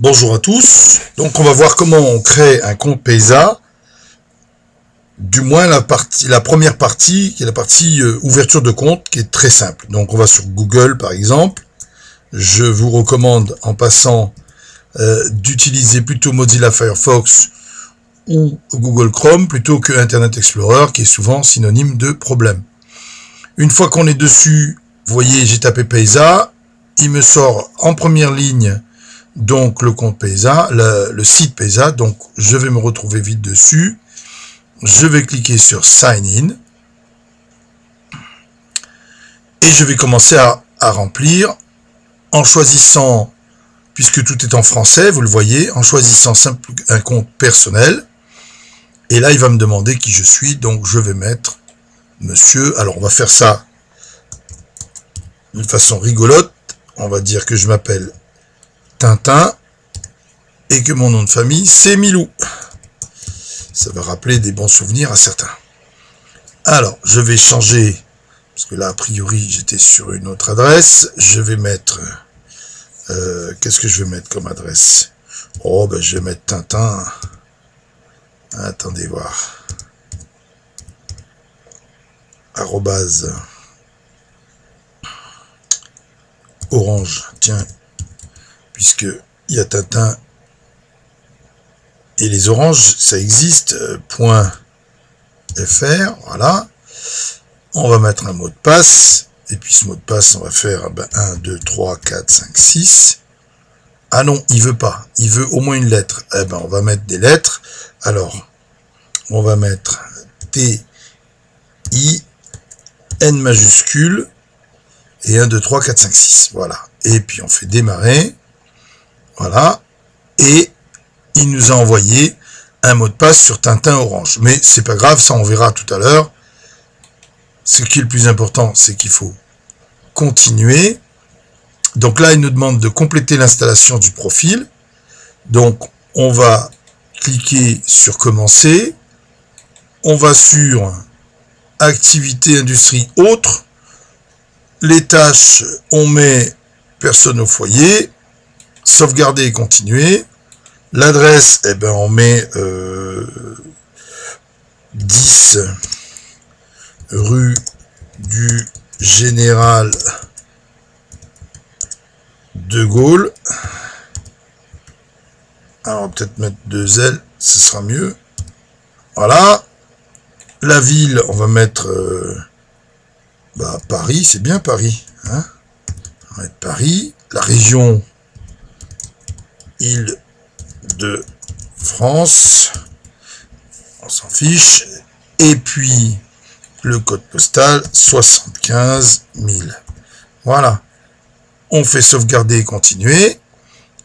Bonjour à tous. Donc on va voir comment on crée un compte Paysa. Du moins la première partie, qui est la partie ouverture de compte, qui est très simple. Donc on va sur Google par exemple. Je vous recommande en passant d'utiliser plutôt Mozilla Firefox ou Google Chrome plutôt que Internet Explorer, qui est souvent synonyme de problème. Une fois qu'on est dessus, vous voyez, j'ai tapé Paysa. Il me sort en première ligne donc le compte Paysa, le site Paysa. Donc je vais me retrouver vite dessus. Je vais cliquer sur Sign In. Et je vais commencer à remplir en choisissant, puisque tout est en français, vous le voyez, en choisissant un compte personnel. Et là, il va me demander qui je suis. Donc je vais mettre monsieur. Alors on va faire ça d'une façon rigolote. On va dire que je m'appelle Tintin et que mon nom de famille c'est Milou. Ça va rappeler des bons souvenirs à certains. Alors je vais changer, parce que là a priori j'étais sur une autre adresse. Je vais mettre qu'est-ce que je vais mettre comme adresse? Oh ben je vais mettre Tintin. Attendez voir. Arrobase Orange, tiens, puisque il y a Tintin et les oranges, ça existe, .fr, voilà. On va mettre un mot de passe, et puis ce mot de passe, on va faire 1, 2, 3, 4, 5, 6. Ah non, il veut pas, il veut au moins une lettre. Eh ben, on va mettre des lettres. Alors, on va mettre T, I, N majuscule, et 1, 2, 3, 4, 5, 6. Voilà. Et puis on fait démarrer. Voilà. Et il nous a envoyé un mot de passe sur Tintin Orange. Mais c'est pas grave, ça on verra tout à l'heure. Ce qui est le plus important, c'est qu'il faut continuer. Donc là, il nous demande de compléter l'installation du profil. Donc on va cliquer sur commencer. On va sur activité, industrie, autres. Les tâches, on met personne au foyer, sauvegarder et continuer. L'adresse, eh ben on met 10 rue du Général de Gaulle. Alors on va peut-être mettre 2 L, ce sera mieux. Voilà. La ville, on va mettre Paris, c'est bien Paris. Hein, on va mettre Paris. La région Île-de-France. On s'en fiche. Et puis, le code postal, 75 000. Voilà. On fait sauvegarder et continuer.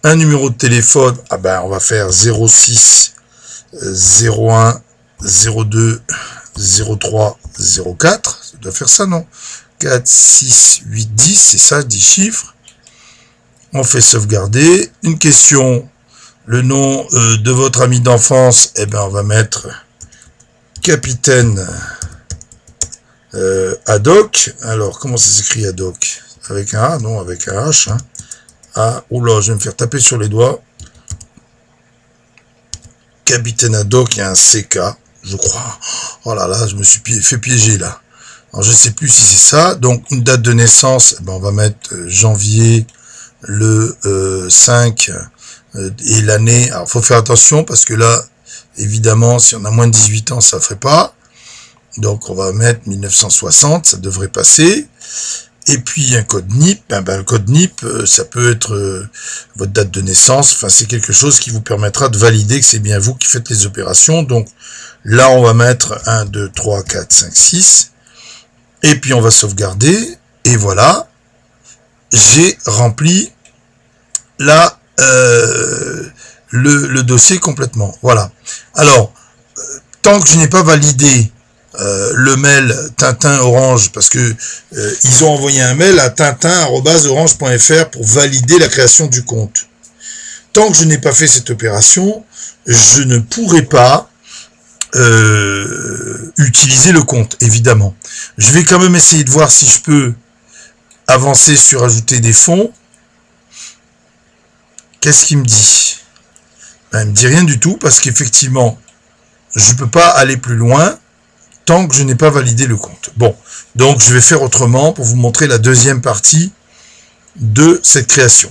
Un numéro de téléphone, on va faire 06 01 02 03 04. Ça doit faire ça, non? 4, 6, 8, 10, c'est ça, 10 chiffres. On fait sauvegarder. Une question, le nom de votre ami d'enfance, on va mettre Capitaine Haddock. Alors, comment ça s'écrit Haddock? Avec un A? Non, avec un H. Hein. Ah, oula, je vais me faire taper sur les doigts. Capitaine Haddock, il y a un CK, je crois. Oh là là, je me suis fait piéger là. Alors, je ne sais plus si c'est ça. Donc, une date de naissance, on va mettre janvier le 5 et l'année. Alors, il faut faire attention parce que là, évidemment, si on a moins de 18 ans, ça ne ferait pas. Donc, on va mettre 1960, ça devrait passer. Et puis, un code NIP. Le code NIP, ça peut être votre date de naissance. Enfin, c'est quelque chose qui vous permettra de valider que c'est bien vous qui faites les opérations. Donc, là, on va mettre 1, 2, 3, 4, 5, 6. Et puis, on va sauvegarder. Et voilà. J'ai rempli là le dossier complètement. Voilà. Alors, tant que je n'ai pas validé le mail Tintin Orange, parce que ils ont envoyé un mail à tintin@orange.fr pour valider la création du compte. Tant que je n'ai pas fait cette opération, je ne pourrai pas utiliser le compte, évidemment. Je vais quand même essayer de voir si je peux avancer sur ajouter des fonds. qu'est-ce qu'il me dit? Ben, il me dit rien du tout parce qu'effectivement, je ne peux pas aller plus loin tant que je n'ai pas validé le compte. Bon, donc je vais faire autrement pour vous montrer la deuxième partie de cette création.